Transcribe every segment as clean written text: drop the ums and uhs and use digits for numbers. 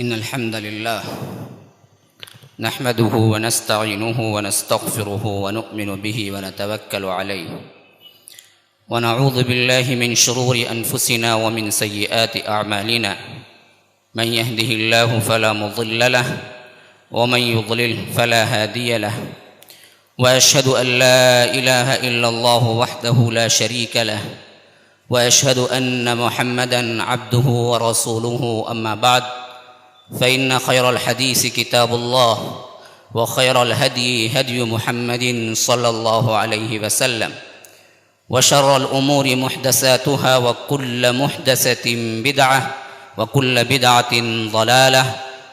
إن الحمد لله نحمده ونستعينه ونستغفره ونؤمن به ونتوكل عليه ونعوذ بالله من شرور أنفسنا ومن سيئات أعمالنا من يهده الله فلا مضل له ومن يضلل فلا هادي له وأشهد أن لا إله إلا الله وحده لا شريك له وأشهد أن محمدًا عبده ورسوله أما بعد فإن خير الحديث كتاب الله وخير الهدي هدي محمد صلى الله عليه وسلم وشر الأمور محدثاتها وكل محدثة بدعة وكل بدعة ضلالة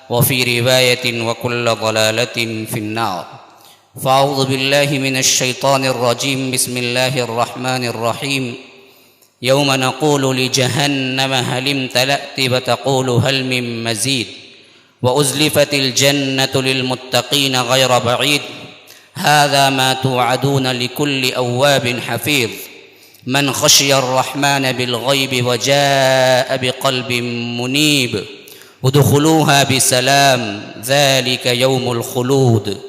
وفي رواية وكل ضلالة في النار فأعوذ بالله من الشيطان الرجيم بسم الله الرحمن الرحيم يوم نقول لجهنم هل امتلأت وتقول هل من مزيد وأزلفت الجنة للمتقين غير بعيد هذا ما توعدون لكل أواب حفيظ من خشي الرحمن بالغيب وجاء بقلب منيب ادخلوها بسلام ذلك يوم الخلود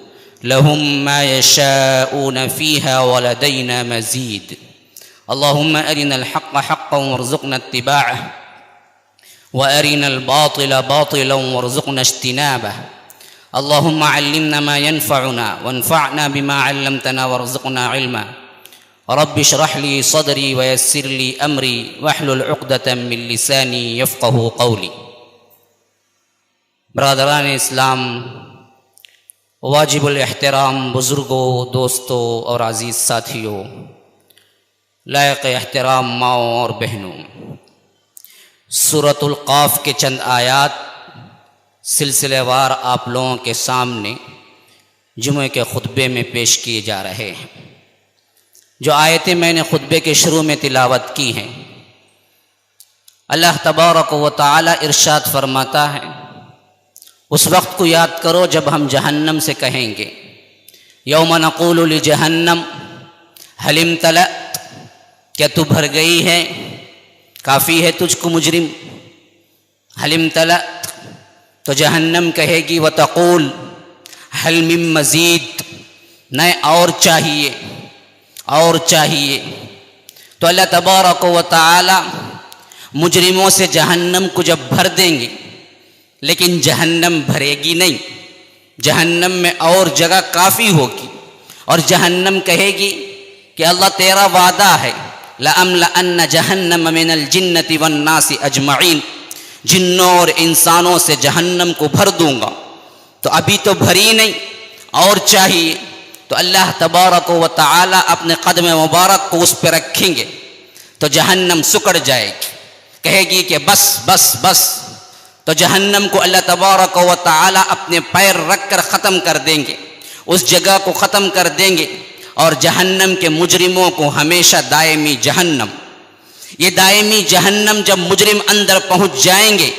لهم ما يشاءون فيها ولدينا مزيد اللهم أرنا الحق حقا وارزقنا اتباعه وأرنا الباطل باطلا وارزقنا اجتنابه اللهم علمنا ما ينفعنا وانفعنا بما علمتنا وارزقنا علما رب اشرح لي صدري ويسر لي أمري واحلل عقدة من لساني يفقه قولي برادران اسلام، واجب الاحترام بزرگوں، دوستوں اور عزیز ساتھیوں، لائق احترام ماؤں اور بہنوں، سورۃ القاف کے چند آیات سلسلے وار آپ لوگوں کے سامنے جمعے کے خطبے میں پیش کیے جا رہے ہیں۔ جو آیتیں میں نے خطبے کے شروع میں تلاوت کی ہیں، اللہ تبارک و تعالی ارشاد فرماتا ہے، اس وقت کو یاد کرو جب ہم جہنم سے کہیں گے، یوم نقول لجہنم هل امتلأت، کیا تو بھر گئی ہے، کافی ہے تجھ کو مجرم، هل امتلأت، تو جہنم کہے گی وتقول هل من مزید، نئے اور چاہیے اور چاہیے۔ تو اللہ تبارک و تعالی مجرموں سے جہنم کو جب بھر دیں گے، لیکن جہنم بھرے گی نہیں، جہنم میں اور جگہ کافی ہوگی، اور جہنم کہے گی کہ اللہ تیرا وعدہ ہے لَأَمْلَأَنَّ جَهَنَّمَ مِنَ الْجِنَّةِ وَالنَّاسِ أَجْمَعِينَ، جنوں اور انسانوں سے جہنم کو بھر دوں گا۔ تو ابھی تو بھری نہیں، اور چاہیے۔ تو اللہ تبارک و تعالی اپنے قدم مبارک کو اس پہ رکھیں گے تو جہنم سکڑ جائے گی، کہے گی کہ بس بس بس۔ تو جہنم کو اللہ تبارک و تعالی اپنے پیر رکھ کر ختم کر دیں گے، اس جگہ کو ختم کر دیں گے، اور جہنم کے مجرموں کو ہمیشہ دائمی جہنم، یہ دائمی جہنم جب مجرم اندر پہنچ جائیں گے،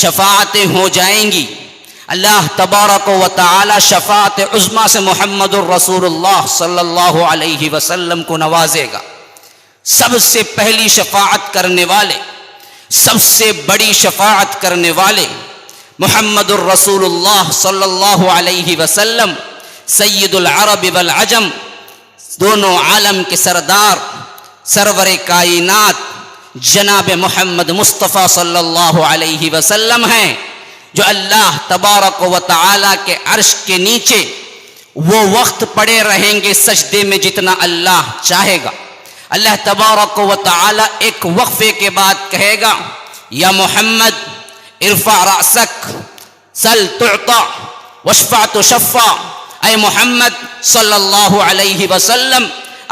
شفاعتیں ہو جائیں گی، اللہ تبارک و تعالی شفاعت عظمیٰ سے محمد الرسول اللہ صلی اللہ علیہ وسلم کو نوازے گا۔ سب سے پہلی شفاعت کرنے والے، سب سے بڑی شفاعت کرنے والے محمد الرسول اللہ صلی اللہ علیہ وسلم، سید العرب والعجم، دونوں عالم کے سردار، سرور کائنات جناب محمد مصطفیٰ صلی اللہ علیہ وسلم ہیں، جو اللہ تبارک و تعالی کے عرش کے نیچے وہ وقت پڑے رہیں گے سجدے میں جتنا اللہ چاہے گا۔ اللہ تبارک و تعالی ایک وقفے کے بعد کہے گا، یا محمد ارفع رأسک سل تعطى واشفع تشفع، اے محمد صلی اللہ علیہ وسلم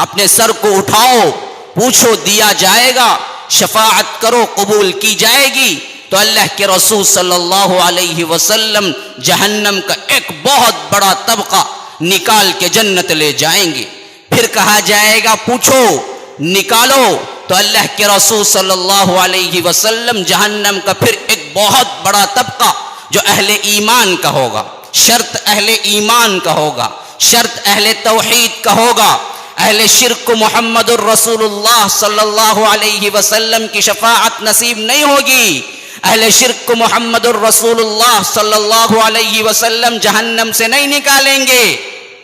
اپنے سر کو اٹھاؤ، پوچھو دیا جائے گا، شفاعت کرو قبول کی جائے گی۔ تو اللہ کے رسول صلی اللہ علیہ وسلم جہنم کا ایک بہت بڑا طبقہ نکال کے جنت لے جائیں گے۔ پھر کہا جائے گا پوچھو نکالو، تو اللہ کے رسول صلی اللہ علیہ وسلم جہنم کا پھر ایک بہت بڑا طبقہ جو اہل ایمان کا ہوگا، شرط اہل ایمان کا ہوگا، شرط اہل توحید کا ہوگا، اہل شرک کو محمد الرسول اللہ صلی اللہ علیہ وسلم کی شفاعت نصیب نہیں ہوگی۔ اہل شرک کو محمد الرسول اللہ صلی اللہ علیہ وسلم جہنم سے نہیں نکالیں گے،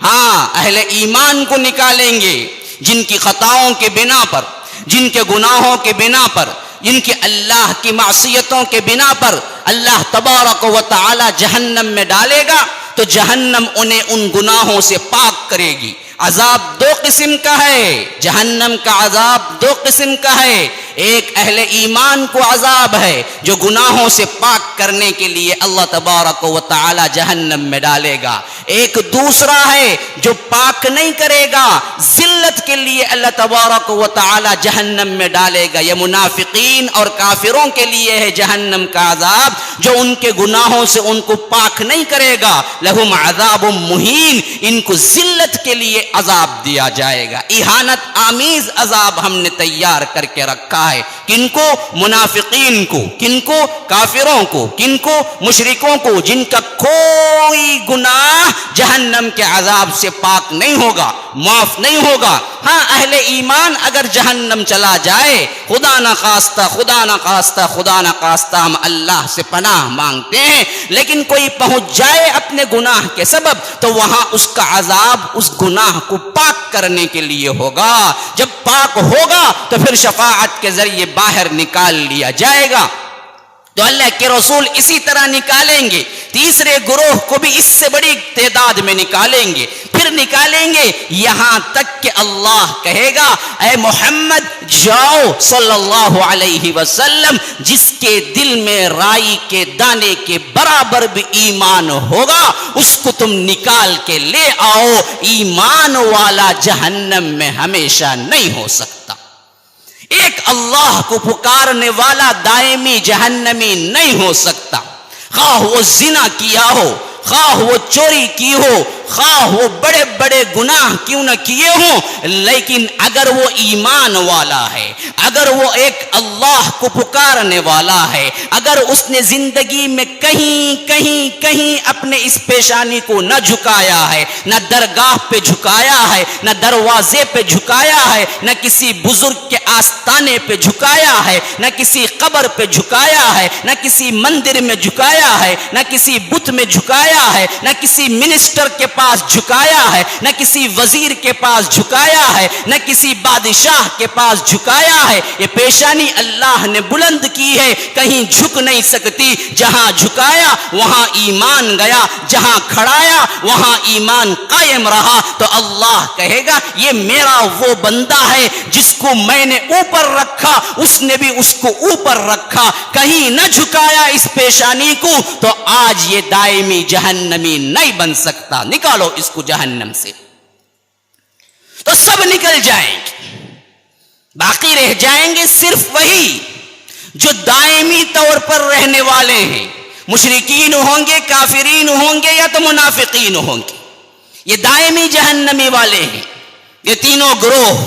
ہاں اہل ایمان کو نکالیں گے، جن کی خطاؤں کے بنا پر، جن کے گناہوں کے بنا پر، جن کی اللہ کی معصیتوں کے بنا پر اللہ تبارک و تعالی جہنم میں ڈالے گا تو جہنم انہیں ان گناہوں سے پاک کرے گی۔ عذاب دو قسم کا ہے، جہنم کا عذاب دو قسم کا ہے، ایک اہل ایمان کو عذاب ہے جو گناہوں سے پاک کرنے کے لیے اللہ تبارک و تعالی جہنم میں ڈالے گا، ایک دوسرا ہے جو پاک نہیں کرے گا، ذلت کے لیے اللہ تبارک و تعالی جہنم میں ڈالے گا۔ یہ منافقین اور کافروں کے لیے ہے جہنم کا عذاب، جو ان کے گناہوں سے ان کو پاک نہیں کرے گا، لہم عذاب مہین، ان کو ذلت کے لیے عذاب دیا جائے گا، اہانت آمیز عذاب ہم نے تیار کر کے رکھا ہے۔ کن کو؟ منافقین کو۔ کن کو؟ کافروں کو۔ کن کو؟ مشرکوں کو، جن کا کوئی گناہ جہنم کے عذاب سے پاک نہیں ہوگا، معاف نہیں ہوگا۔ ہاں اہل ایمان اگر جہنم چلا جائے، خدا نہ خواستہ، خدا نہ خواستہ، خدا نہ خواستہ ہم اللہ سے پناہ مانگتے ہیں، لیکن کوئی پہنچ جائے اپنے گناہ کے سبب تو وہاں اس کا عذاب اس گناہ کو پاک کرنے کے لیے ہوگا۔ جب پاک ہوگا تو پھر شفاعت کے ذریعے باہر نکال لیا جائے گا۔ تو اللہ کے رسول اسی طرح نکالیں گے، تیسرے گروہ کو بھی اس سے بڑی تعداد میں نکالیں گے، پھر نکالیں گے یہاں تک کہ اللہ کہے گا اے محمد جاؤ صلی اللہ علیہ وسلم، جس کے دل میں رائی کے دانے کے برابر بھی ایمان ہوگا اس کو تم نکال کے لے آؤ، ایمان والا جہنم میں ہمیشہ نہیں ہو سکتا۔ ایک اللہ کو پکارنے والا دائمی جہنمی نہیں ہو سکتا، خواہ وہ زنا کیا ہو، خواہ وہ چوری کی ہو، خواہ وہ بڑے بڑے گناہ کیوں نہ کیے ہوں، لیکن اگر وہ ایمان والا ہے، اگر وہ ایک اللہ کو پکارنے والا ہے، اگر اس نے زندگی میں کہیں کہیں کہیں اپنے اس پیشانی کو نہ جھکایا ہے، نہ درگاہ پہ جھکایا ہے، نہ دروازے پہ جھکایا ہے، نہ کسی بزرگ کے آستانے پہ جھکایا ہے، نہ کسی قبر پہ جھکایا ہے، نہ کسی مندر میں جھکایا ہے، نہ کسی بت میں جھکایا ہے، نہ کسی منسٹر کے پاس جھکایا ہے، نہ کسی وزیر کے پاس جھکایا ہے، نہ کسی بادشاہ کے پاس جھکایا ہے، یہ پیشانی اللہ نے بلند کی ہے، کہیں جھک نہیں سکتی۔ جہاں جھکایا وہاں ایمان گیا، جہاں کھڑایا وہاں ایمان قائم رہا، تو اللہ کہے گا یہ میرا وہ بندہ ہے جس کو میں نے اوپر رکھا، اس نے بھی اس کو اوپر رکھا، کہیں نہ جھکایا اس پیشانی کو، تو آج یہ دائمی جہنمی نہیں بن سکتا۔ نکالو اس کو جہنم سے، تو سب نکل جائیں گے، باقی رہ جائیں گے صرف وہی جو دائمی طور پر رہنے والے ہیں، مشرکین ہوں گے، کافرین ہوں گے، یا تو منافقین ہوں گے، یہ دائمی جہنمی والے ہیں، یہ تینوں گروہ۔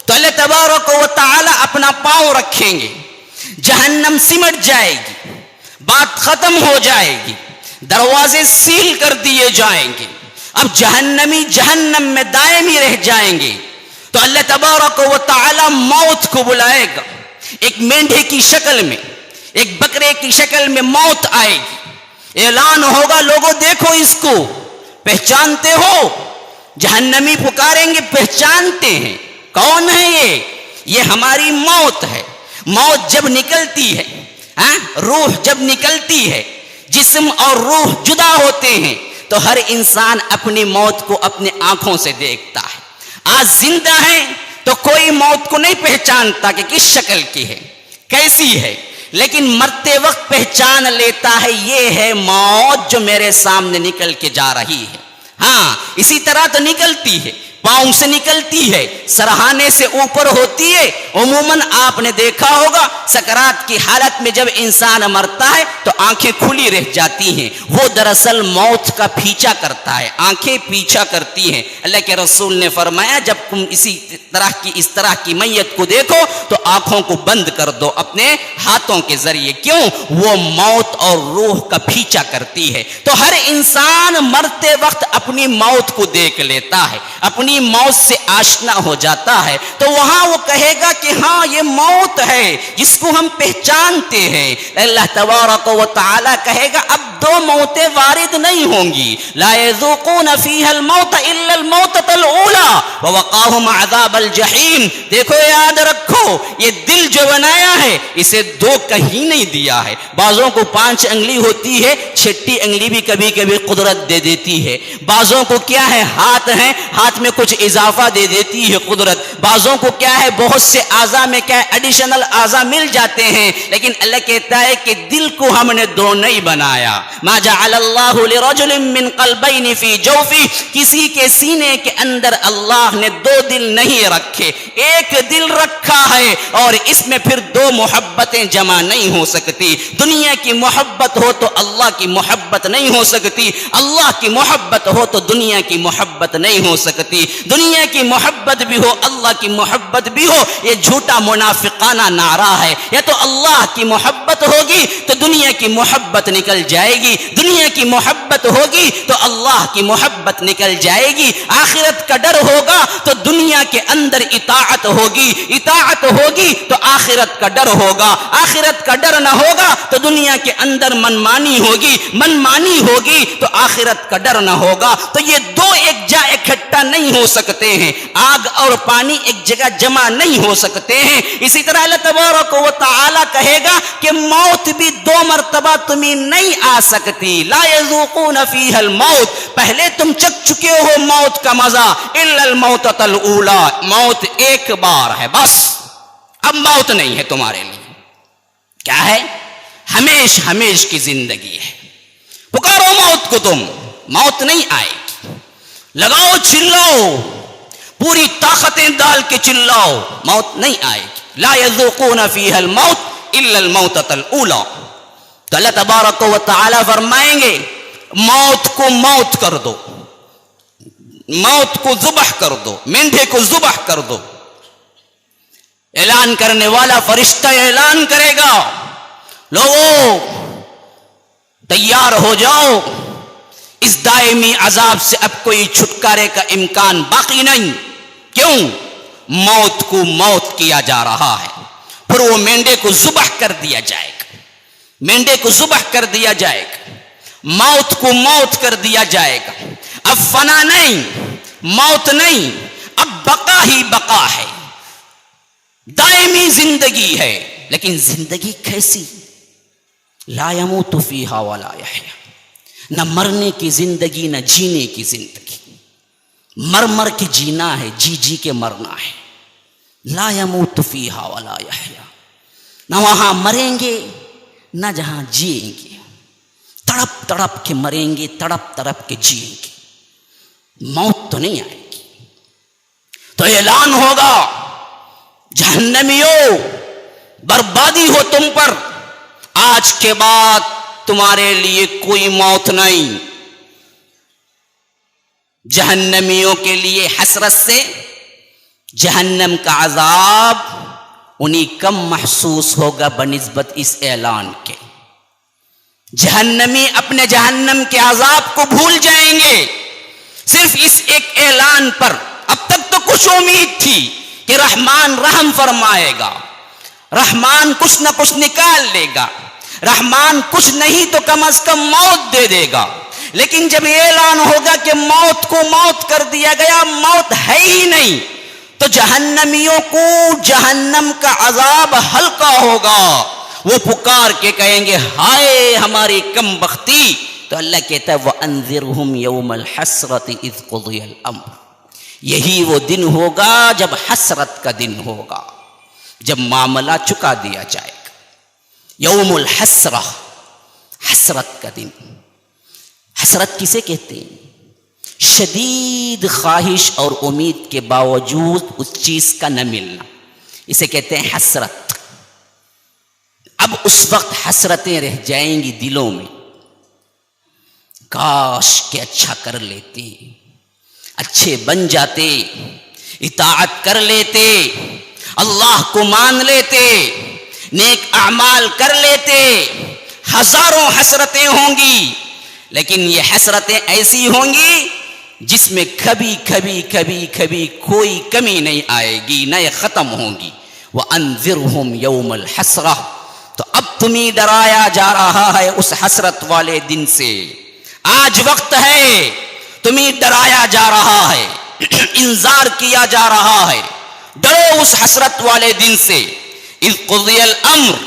تو اللہ تبارک و تعالی اپنا پاؤں رکھیں گے، جہنم سمٹ جائے گی، بات ختم ہو جائے گی، دروازے سیل کر دیے جائیں گے، اب جہنمی جہنم میں دائمی رہ جائیں گے۔ تو اللہ تبارک و تعالی موت کو بلائے گا، ایک مینڈھے کی شکل میں، ایک بکرے کی شکل میں موت آئے گی، اعلان ہوگا لوگوں دیکھو اس کو، پہچانتے ہو؟ جہنمی پکاریں گے پہچانتے ہیں، کون ہے یہ ہماری موت ہے۔ موت جب نکلتی ہے، روح جب نکلتی ہے، جسم اور روح جدا ہوتے ہیں، تو ہر انسان اپنی موت کو اپنی آنکھوں سے دیکھتا ہے۔ آج زندہ ہیں تو کوئی موت کو نہیں پہچانتا کہ کس شکل کی ہے، کیسی ہے، لیکن مرتے وقت پہچان لیتا ہے یہ ہے موت جو میرے سامنے نکل کے جا رہی ہے۔ ہاں اسی طرح تو نکلتی ہے، پاؤں سے نکلتی ہے، سرہانے سے اوپر ہوتی ہے۔ عموماً آپ نے دیکھا ہوگا سکرات کی حالت میں جب انسان مرتا ہے تو آنکھیں کھلی رہ جاتی ہیں، وہ دراصل موت کا پیچھا کرتا ہے، آنکھیں پیچھا کرتی ہیں۔ اللہ کے رسول نے فرمایا جب تم اس طرح کی میت کو دیکھو تو آنکھوں کو بند کر دو اپنے ہاتھوں کے ذریعے، کیوں؟ وہ موت اور روح کا پیچھا کرتی ہے۔ تو ہر انسان مرتے وقت اپنی موت کو دیکھ لیتا ہے، اپنی اپنی موت سے آشنا ہو جاتا ہے تو وہاں وہ کہے گا کہ ہاں یہ موت ہے جس کو ہم پہچانتے ہیں. اللہ تبارک و تعالی کہے گا اب دو موتیں وارد نہیں ہوں گی. لا یذوقون فیہا الموت الا الموتۃ الاولی ووقاہم عذاب الجحیم. دیکھو یاد رکھو یہ دل جو بنایا ہے اسے دو کہیں نہیں دیا ہے. بعضوں کو 5 انگلی ہوتی ہے, 6ٹھی انگلی بھی کبھی کبھی قدرت دے دیتی ہے. بعضوں کو کیا ہے ہاتھ ہیں, ہاتھ میں کچھ اضافہ دے دیتی ہے قدرت. بعضوں کو کیا ہے بہت سے اعضاء میں کیا ہے ایڈیشنل اعضاء مل جاتے ہیں. لیکن اللہ کہتا ہے کہ دل کو ہم نے دو نہیں بنایا. ما جعل اللہ لرجل من قلبین فی جوفی, کسی کے سینے کے اندر اللہ نے 2 دل نہیں رکھے, ایک دل رکھا ہے. اور اس میں پھر 2 محبتیں جمع نہیں ہو سکتی. دنیا کی محبت ہو تو اللہ کی محبت نہیں ہو سکتی, اللہ کی محبت ہو تو دنیا کی محبت نہیں ہو سکتی. دنیا کی محبت بھی ہو اللہ کی محبت بھی ہو, یہ جھوٹا منافقانہ نعرہ ہے. یا تو اللہ کی محبت ہوگی تو دنیا کی محبت نکل جائے گی, دنیا کی محبت ہوگی تو اللہ کی محبت نکل جائے گی. آخرت کا ڈر ہوگا تو دنیا کے اندر اطاعت ہوگی, اطاعت ہوگی تو آخرت کا ڈر ہوگا, آخرت کا ڈر نہ ہوگا تو دنیا کے اندر منمانی ہوگی, منمانی ہوگی تو آخرت کا ڈر نہ ہوگا. تو یہ دو ایک جا اکٹھا نہیں ہو سکتے ہیں, آگ اور پانی ایک جگہ جمع نہیں ہو سکتے ہیں. اسی طرح اللہ تبارک و تعالی کہے گا کہ موت بھی 2 مرتبہ تمہیں نہیں آ سکتی. لا یذوقون فیہا الموت, پہلے تم چکھ چکے ہو موت کا مزہ, الا الموتۃ الاولی, موت ایک بار ہے بس, اب موت نہیں ہے تمہارے لیے. کیا ہے ہمیش ہمیش کی زندگی ہے. پکارو موت کو, تم موت نہیں آئے گی. لگاؤ چلاؤ, پوری طاقتیں ڈال کے چلاؤ, موت نہیں آئے گی. لا یذوقون فیہا الموت الا الموتۃ الاولی. تو اللہ تبارک و تعالی فرمائیں گے موت کو موت کر دو, موت کو ذبح کر دو, مینڈے کو ذبح کر دو. اعلان کرنے والا فرشتہ اعلان کرے گا لوگوں تیار ہو جاؤ, اس دائمی عذاب سے اب کوئی چھٹکارے کا امکان باقی نہیں. کیوں؟ موت کو موت کیا جا رہا ہے. پھر وہ مینڈے کو ذبح کر دیا جائے گا, مینڈے کو ذبح کر دیا جائے گا, موت کو موت کر دیا جائے گا. اب فنا نہیں, موت نہیں, اب بقا ہی بقا ہے, دائمی زندگی ہے. لیکن زندگی کیسی؟ لا یموت فیہا ولا یحیا, نہ مرنے کی زندگی نہ جینے کی زندگی. مر مر کے جینا ہے, جی جی کے مرنا ہے. لا یموت فیہا ولا یحیا, نہ وہاں مریں گے نہ جہاں جیئیں گے. تڑپ تڑپ کے مریں گے, تڑپ تڑپ کے جیئیں گے. موت تو نہیں آئے گی. تو اعلان ہوگا جہنمیوں بربادی ہو تم پر, آج کے بعد تمہارے لیے کوئی موت نہیں. جہنمیوں کے لیے حسرت سے جہنم کا عذاب انہیں کم محسوس ہوگا بنسبت اس اعلان کے. جہنمی اپنے جہنم کے عذاب کو بھول جائیں گے صرف اس ایک اعلان پر. اب تک تو کچھ امید تھی کہ رحمان رحم فرمائے گا, رحمان کچھ نہ کچھ نکال لے گا, رحمان کچھ نہیں تو کم از کم موت دے دے گا. لیکن جب یہ اعلان ہوگا کہ موت کو موت کر دیا گیا, موت ہے ہی نہیں, تو جہنمیوں کو جہنم کا عذاب ہلکا ہوگا. وہ پکار کے کہیں گے ہائے ہماری کم بختی. تو اللہ کہتا ہے وَأَنذِرْهُمْ يَوْمَ الْحَسْرَةِ إِذْ قُضِيَ الْأَمْرُ. یہی وہ دن ہوگا جب حسرت کا دن ہوگا, جب معاملہ چکا دیا جائے گا. یوم الحسرہ, حسرت کا دن. حسرت کسے کہتے ہیں؟ شدید خواہش اور امید کے باوجود اس چیز کا نہ ملنا, اسے کہتے ہیں حسرت. اب اس وقت حسرتیں رہ جائیں گی دلوں میں, کاش کہ اچھا کر لیتے, اچھے بن جاتے, اطاعت کر لیتے, اللہ کو مان لیتے, نیک اعمال کر لیتے. ہزاروں حسرتیں ہوں گی, لیکن یہ حسرتیں ایسی ہوں گی جس میں کبھی کبھی کبھی کبھی کوئی کمی نہیں آئے گی، نہ یہ ختم ہوں گی۔ وَأَنذِرْهُمْ يَوْمَ الْحَسْرَةِ، تو اب تمہیں ڈرایا جا رہا ہے اس حسرت والے دن سے۔ آج وقت ہے، تمہیں ڈرایا جا رہا ہے، انذار کیا جا رہا ہے، ڈرو اس حسرت والے دن سے۔ اذ قضی الامر،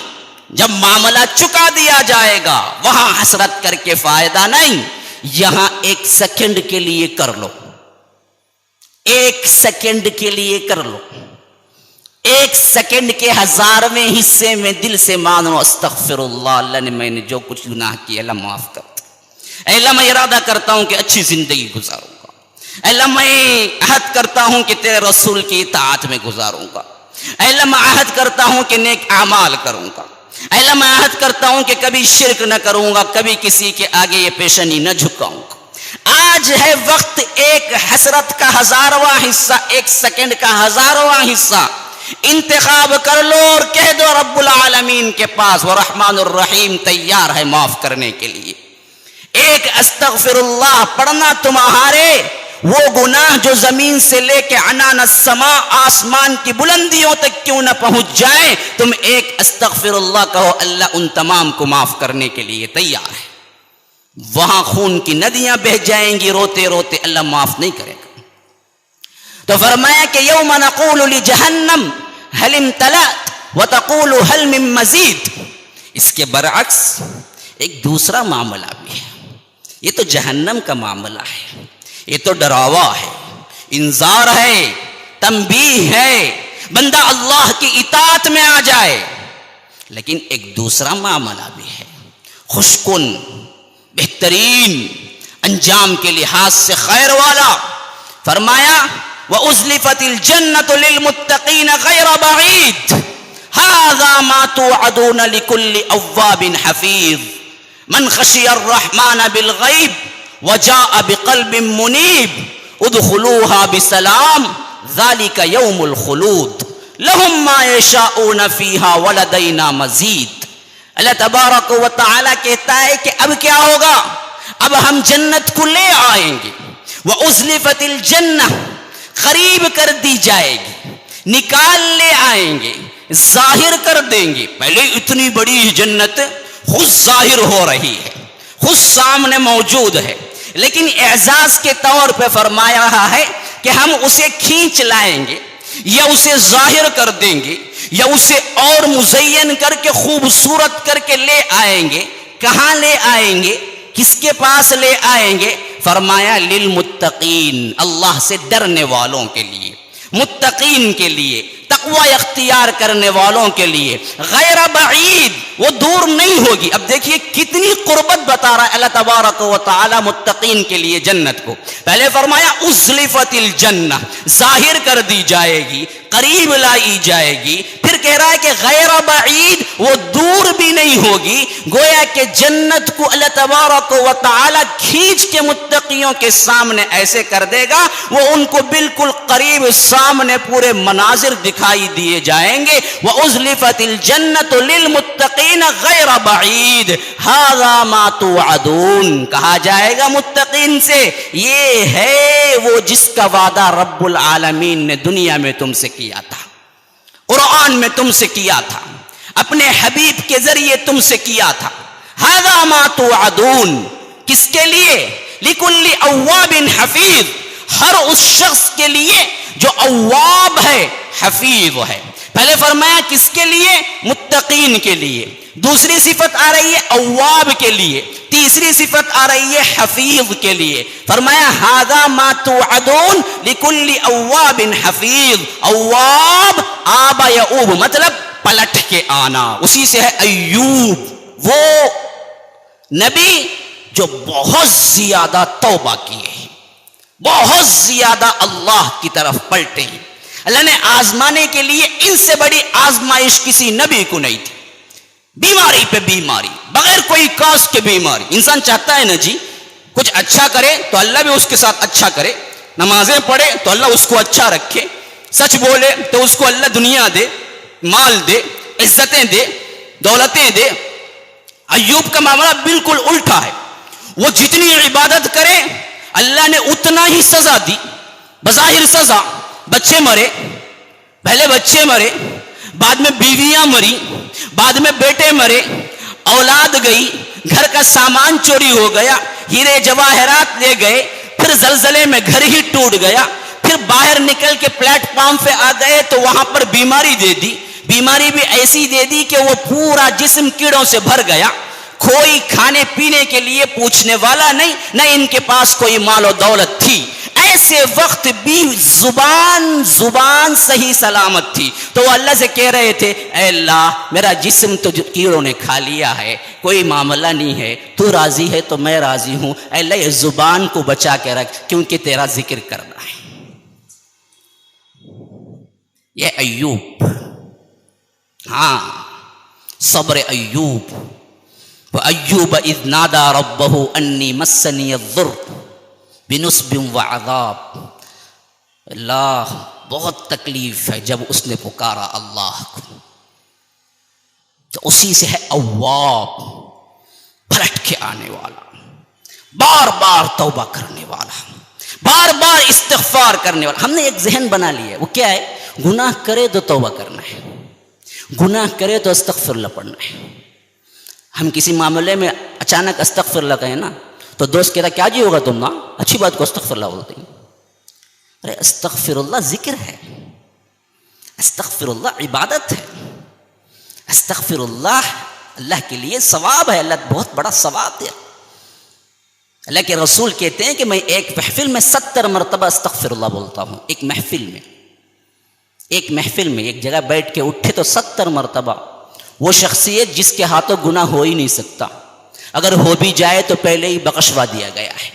جب معاملہ چکا دیا جائے گا، وہاں حسرت کر کے فائدہ نہیں، یہاں ایک سیکنڈ کے لیے کر لو، ایک سیکنڈ کے لیے کر لو، ایک سیکنڈ کے 1000ویں حصے میں دل سے مانو استغفر اللہ، اللہ نے میں نے جو کچھ گناہ کیا اللہ معاف کر دے۔ اے اللہ میں ارادہ کرتا ہوں کہ اچھی زندگی گزاروں گا، اے اللہ میں عہد کرتا ہوں کہ تیرے رسول کی اطاعت میں گزاروں گا، اے اللہ میں عہد کرتا ہوں کہ نیک اعمال کروں گا، اے اللہ میں عہد کرتا ہوں کہ کبھی شرک نہ کروں گا، کبھی کسی کے آگے یہ پیشانی نہ جھکاؤں گا۔ آج ہے وقت، ایک حسرت کا 1000واں حصہ، ایک سیکنڈ کا 1000واں حصہ انتخاب کر لو اور کہہ دو رب العالمین کے پاس، ورحمن الرحیم تیار ہے معاف کرنے کے لیے۔ ایک استغفر اللہ پڑھنا تمہارے وہ گناہ جو زمین سے لے کے عنان السماء، آسمان کی بلندیوں تک کیوں نہ پہنچ جائیں، تم ایک استغفر اللہ کہو، اللہ ان تمام کو معاف کرنے کے لیے تیار ہے۔ وہاں خون کی ندیاں بہہ جائیں گی روتے روتے، اللہ معاف نہیں کرے گا۔ تو فرمایا کہ یوم نقول لجہنم هل امتلأت وتقول هل من مزید۔ اس کے برعکس ایک دوسرا معاملہ بھی ہے، یہ تو جہنم کا معاملہ ہے، یہ تو ڈراوا ہے، انذار ہے، تنبیہ ہے، بندہ اللہ کی اطاعت میں آ جائے۔ لیکن ایک دوسرا معاملہ بھی ہے، خوشکن، بہترین، انجام کے لحاظ سے خیر والا۔ فرمایا وَأُزْلِفَتِ الْجَنَّةُ لِلْمُتَّقِينَ غَيْرَ بَعِيدٍ هَذَا مَا تُوعَدُونَ لِكُلِّ أَوَّابٍ حَفِيظٍ مَنْ خَشِيَ الرَّحْمَنَ بِالْغَيْبِ وَجَاءَ بِقَلْبٍ مُنِيبٍ ادْخُلُوهَا بِسَلَامٍ ذَلِكَ يَوْمُ الْخُلُودِ لَهُمْ مَا يَشَاءُونَ فِيهَا وَلَدَيْنَا مَزِيدٌ۔ اللہ تبارک و تعالیٰ کہتا ہے کہ اب کیا ہوگا، اب ہم جنت کو لے آئیں گے۔ وَأُزْلِفَتِ الْجَنَّةُ، قریب کر دی جائے گی، نکال لے آئیں گے، ظاہر کر دیں گے۔ پہلے اتنی بڑی جنت خود ظاہر ہو رہی ہے، خود سامنے موجود ہے، لیکن اعزاز کے طور پہ فرمایا رہا ہے کہ ہم اسے کھینچ لائیں گے، یا اسے ظاہر کر دیں گے، یا اسے اور مزین کر کے خوبصورت کر کے لے آئیں گے۔ کہاں لے آئیں گے، کس کے پاس لے آئیں گے؟ فرمایا للمتقین، اللہ سے ڈرنے والوں کے لیے، متقین کے لیے، تقوی اختیار کرنے والوں کے لیے۔ غیر بعید، وہ دور نہیں ہوگی۔ اب دیکھیے کتنی قربت بتا رہا ہے اللہ تبارک و تعالی متقین کے لیے جنت کو۔ پہلے فرمایا ازلفت الجنہ، ظاہر کر دی جائے گی، قریب لائی جائے گی۔ پھر کہہ رہا ہے کہ غیر بعید، وہ دور بھی نہیں ہوگی۔ گویا کہ جنت کو اللہ تبارک و تعالی کھینچ کے متقیوں کے سامنے ایسے کر دے گا، وہ ان کو بالکل قریب سامنے پورے مناظر دکھائی دیے جائیں گے۔ وَأُزْلِفَتِ الْجَنَّةُ لِلْمُتَّقِينَ غَيْرَ بَعِيدٍ هَذَا مَا تُوعَدُونَ، کہا جائے گا متقین سے یہ ہے وہ جس کا وعدہ رب العالمین نے دنیا میں تم سے کیا تھا، قرآن میں تم سے کیا تھا، اپنے حبیب کے ذریعے تم سے کیا تھا۔ هَذَا مَا تُوعَدُونَ، کس کے لیے؟ لِكُلِّ أَوَّابٍ حَفِيظٍ، ہر اس شخص کے لیے جو اواب ہے، حفیظ ہے۔ پہلے فرمایا کس کے لیے؟ متقین کے لیے۔ دوسری صفت آ رہی ہے اواب کے لیے، تیسری صفت آ رہی ہے حفیظ کے لیے۔ فرمایا هذا ما توعدون لكل اواب حفیظ۔ اواب آب یعوب مطلب پلٹ کے آنا، اسی سے ہے ایوب، وہ نبی جو بہت زیادہ توبہ کیے ہیں، بہت زیادہ اللہ کی طرف پلٹے ہیں۔ اللہ نے آزمانے کے لیے ان سے بڑی آزمائش کسی نبی کو نہیں تھی۔ بیماری پہ بیماری، بغیر کوئی کاز کے بیماری۔ انسان چاہتا ہے نا جی کچھ اچھا کرے تو اللہ بھی اس کے ساتھ اچھا کرے، نمازیں پڑھے تو اللہ اس کو اچھا رکھے، سچ بولے تو اس کو اللہ دنیا دے، مال دے، عزتیں دے، دولتیں دے۔ ایوب کا معاملہ بالکل الٹا ہے، وہ جتنی عبادت کرے اللہ نے اتنا ہی سزا دی، بظاہر سزا، بچے مرے، پہلے بچے مرے، بعد میں بیویاں مری، بعد میں بیٹے مرے، اولاد گئی، گھر کا سامان چوری ہو گیا، ہیرے جواہرات لے گئے، پھر زلزلے میں گھر ہی ٹوٹ گیا، پھر باہر نکل کے پلیٹ فارم پہ آ گئے تو وہاں پر بیماری دے دی، بیماری بھی ایسی دے دی کہ وہ پورا جسم کیڑوں سے بھر گیا، کوئی کھانے پینے کے لیے پوچھنے والا نہیں، نہ ان کے پاس کوئی مال و دولت تھی۔ ایسے وقت بھی زبان صحیح سلامت تھی، تو وہ اللہ سے کہہ رہے تھے اے اللہ میرا جسم تو کیڑوں نے کھا لیا ہے، کوئی معاملہ نہیں ہے، تو راضی ہے تو میں راضی ہوں، اے اللہ یہ زبان کو بچا کے رکھ کیونکہ تیرا ذکر کرنا ہے۔ یہ ایوب، ہاں صبر ایوب، وَأَيُّوبَ إِذْ نَادَى رَبَّهُ أَنِّي مَسَّنِيَ الضُّرُّ بِنُصْبٍ وَعَذَابٍ۔ اللہ بہت تکلیف ہے جب اس نے پکارا اللہ کو، تو اسی سے ہے اواب، پلٹ کے آنے والا، بار بار توبہ کرنے والا، بار بار استغفار کرنے والا۔ ہم نے ایک ذہن بنا لیا ہے، وہ کیا ہے؟ گناہ کرے تو توبہ کرنا ہے، گناہ کرے تو استغفر اللہ پڑھنا ہے۔ ہم کسی معاملے میں اچانک استغفر اللہ کہیں نا تو دوست کہتا کیا جی ہوگا تم نا، اچھی بات کو استغفر اللہ بولتے ہیں۔ ارے استغفر اللہ ذکر ہے، استغفر اللہ عبادت ہے، استغفر اللہ اللہ کے لیے ثواب ہے، اللہ بہت بڑا ثواب دے۔ اللہ کے رسول کہتے ہیں کہ میں ایک محفل میں 70 مرتبہ استغفر اللہ بولتا ہوں، ایک محفل میں ایک جگہ بیٹھ کے اٹھے تو 70 مرتبہ۔ وہ شخصیت جس کے ہاتھوں گناہ ہو ہی نہیں سکتا، اگر ہو بھی جائے تو پہلے ہی بخشوا دیا گیا ہے،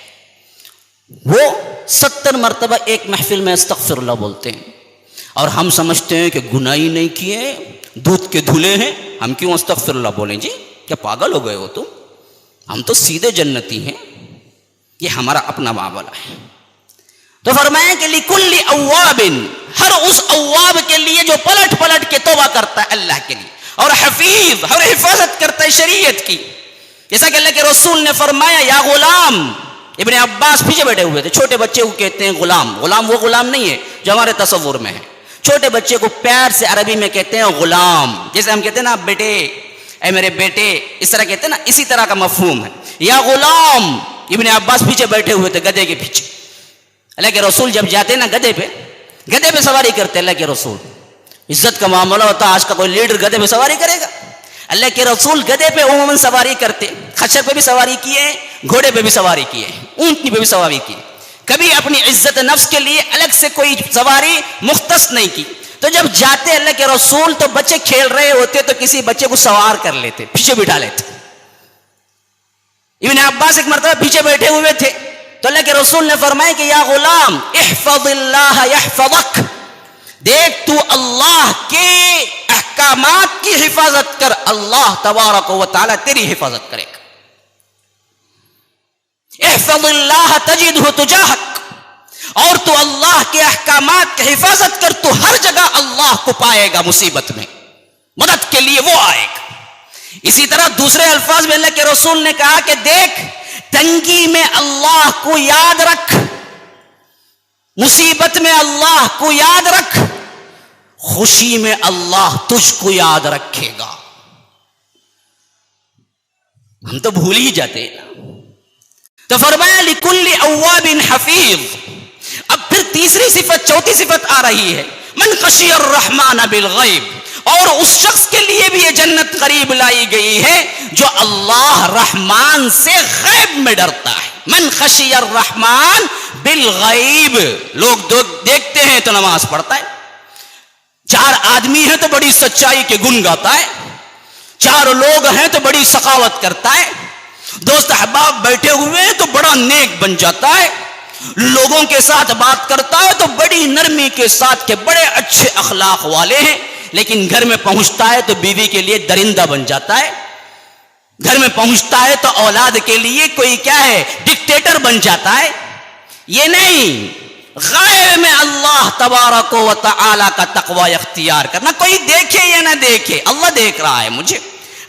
وہ 70 مرتبہ ایک محفل میں استغفر اللہ بولتے ہیں۔ اور ہم سمجھتے ہیں کہ گناہ ہی نہیں کیے، دودھ کے دھلے ہیں، ہم کیوں استغفر اللہ بولیں؟ جی کیا پاگل ہو گئے ہو تم؟ ہم تو سیدھے جنتی ہیں، یہ ہمارا اپنا معاملہ ہے۔ تو فرمایا کہ لِكُلِّ أَوَّابٍ، ہر اس اواب کے لیے جو پلٹ پلٹ کے توبہ کرتا ہے اللہ کے لیے، اور حفیظ، اور حفاظت کرتا ہے شریعت کی۔ جیسا کہ اللہ کے رسول نے فرمایا یا غلام، ابن عباس پیچھے بیٹھے ہوئے تھے، چھوٹے بچے کو کہتے ہیں غلام، غلام وہ غلام نہیں ہے جو ہمارے تصور میں ہے، چھوٹے بچے کو پیار سے عربی میں کہتے ہیں غلام، جیسے ہم کہتے ہیں نا بیٹے، اے میرے بیٹے، اس طرح کہتے ہیں نا، اسی طرح کا مفہوم ہے یا غلام۔ ابن عباس پیچھے بیٹھے ہوئے تھے گدھے کے پیچھے، اللہ کے رسول جب جاتے نا گدھے پہ سواری کرتے، اللہ کے رسول، عزت کا معاملہ ہوتا، آج کا کوئی لیڈر گدھے پہ سواری کرے گا؟ اللہ کے رسول گدھے پہ عموماً سواری کرتے، خچر پہ بھی سواری کیے، گھوڑے پہ بھی سواری کیے، اونٹنی پہ بھی سواری کی، کبھی اپنی عزت نفس کے لیے الگ سے کوئی سواری مختص نہیں کی۔ تو جب جاتے اللہ کے رسول تو بچے کھیل رہے ہوتے تو کسی بچے کو سوار کر لیتے، پیچھے بٹھا لیتے۔ ابن عباس ایک مرتبہ پیچھے بیٹھے ہوئے تھے تو اللہ کے رسول نے فرمایا کہ یا غلام احفظ اللہ یحفظک، دیکھ تو اللہ کے احکامات کی حفاظت کر، اللہ تبارک و تعالی تیری حفاظت کرے گا۔ احفظ اللہ تجدہ تجاہک، اور تو اللہ کے احکامات کی حفاظت کر، تو ہر جگہ اللہ کو پائے گا، مصیبت میں مدد کے لیے وہ آئے گا۔ اسی طرح دوسرے الفاظ میں اللہ کے رسول نے کہا کہ دیکھ تنگی میں اللہ کو یاد رکھ، مصیبت میں اللہ کو یاد رکھ، خوشی میں اللہ تجھ کو یاد رکھے گا۔ ہم تو بھول ہی جاتے ہیں۔ تو فرمایا لِكُلِّ أَوَّابٍ حَفِيظٍ۔ اب پھر تیسری صفت، چوتھی صفت آ رہی ہے، من خشی الرحمن بالغیب، اور اس شخص کے لیے بھی یہ جنت قریب لائی گئی ہے جو اللہ رحمان سے غیب میں ڈرتا ہے۔ من خشی الرحمن بالغیب، لوگ دیکھتے ہیں تو نماز پڑھتا ہے، چار آدمی ہیں تو بڑی سچائی کے گن گاتا ہے، چار لوگ ہیں تو بڑی سخاوت کرتا ہے، دوست احباب بیٹھے ہوئے ہیں تو بڑا نیک بن جاتا ہے، لوگوں کے ساتھ بات کرتا ہے تو بڑی نرمی کے ساتھ کے بڑے اچھے اخلاق والے ہیں، لیکن گھر میں پہنچتا ہے تو بیوی کے لیے درندہ بن جاتا ہے، گھر میں پہنچتا ہے تو اولاد کے لیے کوئی کیا ہے، ڈکٹیٹر بن جاتا ہے۔ یہ نہیں، غیب میں اللہ تبارک و تعالی کا تقوی اختیار کرنا، کوئی دیکھے یا نہ دیکھے اللہ دیکھ رہا ہے مجھے۔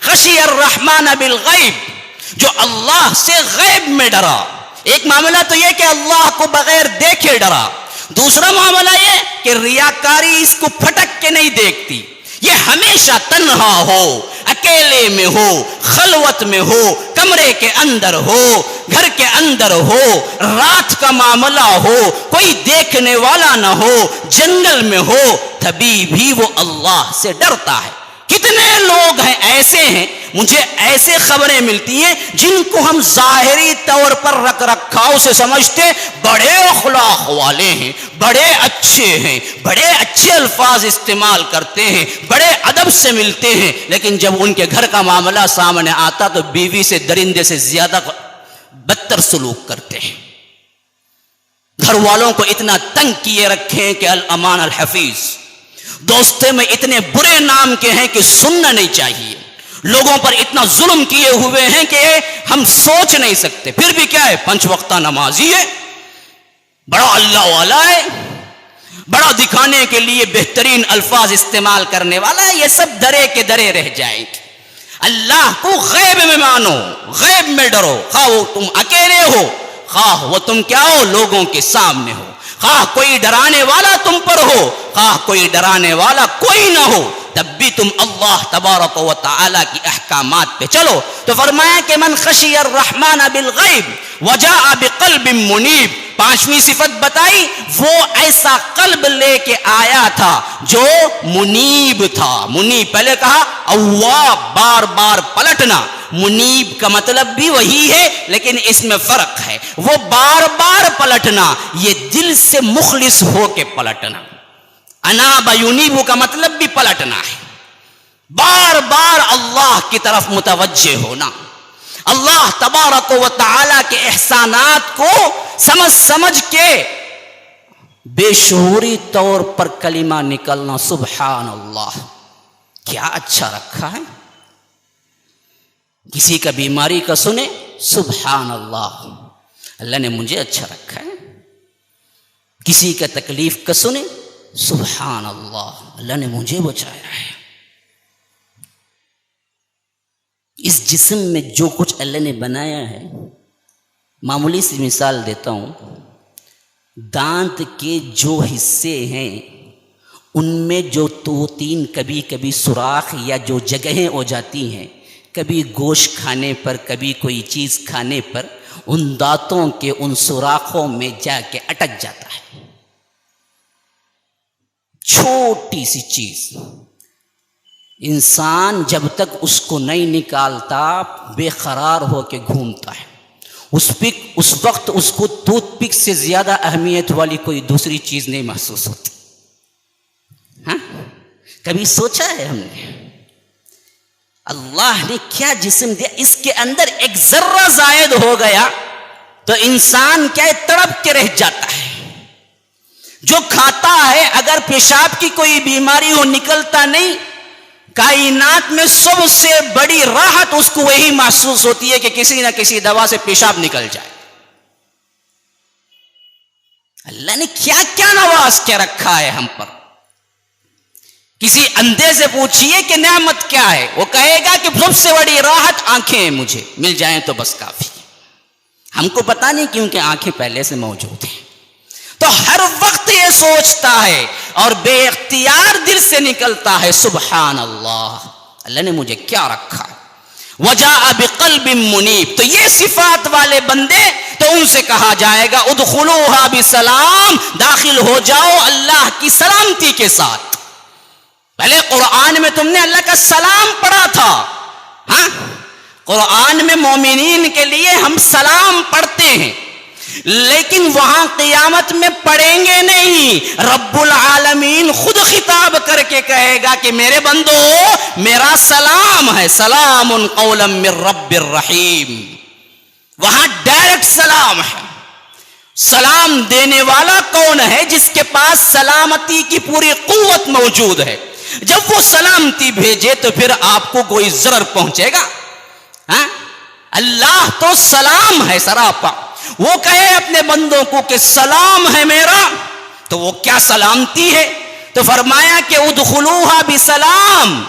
خشی الرحمن بالغیب، جو اللہ سے غیب میں ڈرا، ایک معاملہ تو یہ کہ اللہ کو بغیر دیکھے ڈرا، دوسرا معاملہ یہ کہ ریاکاری اس کو پھٹک کے نہیں دیکھتی، یہ ہمیشہ تنہا ہو، اکیلے میں ہو، خلوت میں ہو، کمرے کے اندر ہو، گھر کے اندر ہو، رات کا معاملہ ہو، کوئی دیکھنے والا نہ ہو، جنگل میں ہو، تبھی بھی وہ اللہ سے ڈرتا ہے۔ کتنے لوگ ہیں ایسے ہیں، مجھے ایسے خبریں ملتی ہیں جن کو ہم ظاہری طور پر رکھ رکھاؤ سے سمجھتے بڑے اخلاق والے ہیں، بڑے اچھے ہیں، بڑے اچھے الفاظ استعمال کرتے ہیں، بڑے ادب سے ملتے ہیں، لیکن جب ان کے گھر کا معاملہ سامنے آتا تو بیوی سے درندے سے زیادہ بدتر سلوک کرتے ہیں۔ گھر والوں کو اتنا تنگ کیے رکھے ہیں کہ الامان الحفیظ، دوستے میں اتنے برے نام کے ہیں کہ سننا نہیں چاہیے، لوگوں پر اتنا ظلم کیے ہوئے ہیں کہ ہم سوچ نہیں سکتے، پھر بھی کیا ہے، 5 وقتہ نمازی ہے، بڑا اللہ والا ہے، بڑا دکھانے کے لیے بہترین الفاظ استعمال کرنے والا ہے۔ یہ سب درے کے درے رہ جائیں گے۔ اللہ کو غیب میں مانو، غیب میں ڈرو، خواہ وہ تم اکیلے ہو، خواہ وہ تم کیا ہو، لوگوں کے سامنے ہو، خواہ کوئی ڈرانے والا تم پر ہو، خواہ کوئی ڈرانے والا کوئی نہ ہو، تب بھی تم اللہ تبارک و تعالی کی احکامات پہ چلو۔ تو فرمایا کہ من خشی الرحمن بالغیب وجاء بقلب منیب، 5ویں صفت بتائی، وہ ایسا قلب لے کے آیا تھا جو منیب تھا۔ منیب پہلے کہا اواب، بار بار پلٹنا، منیب کا مطلب بھی وہی ہے لیکن اس میں فرق ہے، وہ بار بار پلٹنا، یہ دل سے مخلص ہو کے پلٹنا۔ اناب ینیب کا مطلب بھی پلٹنا ہے، بار بار اللہ کی طرف متوجہ ہونا، اللہ تبارک و تعالی کے احسانات کو سمجھ سمجھ کے بے شعوری طور پر کلمہ نکلنا، سبحان اللہ، کیا اچھا رکھا ہے۔ کسی کا بیماری کا سنے، سبحان اللہ، اللہ نے مجھے اچھا رکھا ہے۔ کسی کا تکلیف کا سنے، سبحان اللہ، اللہ نے مجھے بچایا ہے۔ اس جسم میں جو کچھ اللہ نے بنایا ہے، معمولی سی مثال دیتا ہوں، دانت کے جو حصے ہیں ان میں جو 2-3 کبھی کبھی سوراخ یا جو جگہیں ہو جاتی ہیں، کبھی گوشت کھانے پر، کبھی کوئی چیز کھانے پر، ان دانتوں کے ان سوراخوں میں جا کے اٹک جاتا ہے۔ چھوٹی سی چیز، انسان جب تک اس کو نہیں نکالتا بے قرار ہو کے گھومتا ہے، اس وقت اس کو ٹوتھ پک سے زیادہ اہمیت والی کوئی دوسری چیز نہیں محسوس ہوتی۔ ہاں، کبھی سوچا ہے ہم نے اللہ نے کیا جسم دیا، اس کے اندر ایک ذرہ زائد ہو گیا تو انسان کیا تڑپ کے رہ جاتا ہے۔ جو کھاتا ہے اگر پیشاب کی کوئی بیماری ہو نکلتا نہیں، کائنات میں سب سے بڑی راحت اس کو وہی محسوس ہوتی ہے کہ کسی نہ کسی دوا سے پیشاب نکل جائے۔ اللہ نے کیا کیا نواز کے رکھا ہے ہم پر۔ کسی اندھے سے پوچھئے کہ نعمت کیا ہے، وہ کہے گا کہ سب سے بڑی راحت آنکھیں ہیں، مجھے مل جائیں تو بس کافی۔ ہم کو پتا نہیں کیونکہ آنکھیں پہلے سے موجود ہیں، تو ہر وقت یہ سوچتا ہے اور بے اختیار دل سے نکلتا ہے، سبحان اللہ، اللہ نے مجھے کیا رکھا۔ وجاء بقلب منیب، تو یہ صفات والے بندے تو ان سے کہا جائے گا ادخلوها بسلام، داخل ہو جاؤ اللہ کی سلامتی کے ساتھ۔ پہلے قرآن میں تم نے اللہ کا سلام پڑھا تھا، ہاں، قرآن میں مومنین کے لیے ہم سلام پڑھتے ہیں، لیکن وہاں قیامت میں پڑھیں گے نہیں، رب العالمین خود خطاب کر کے کہے گا کہ میرے بندو میرا سلام ہے، سلام قولا من رب الرحیم، وہاں ڈائریکٹ سلام ہے۔ سلام دینے والا کون ہے؟ جس کے پاس سلامتی کی پوری قوت موجود ہے۔ جب وہ سلامتی بھیجے تو پھر آپ کو کوئی ضرر پہنچے گا؟ ہاں، اللہ تو سلام ہے سراپا، وہ کہے اپنے بندوں کو کہ سلام ہے میرا، تو وہ کیا سلامتی ہے؟ تو فرمایا کہ ادخلوها بسلام،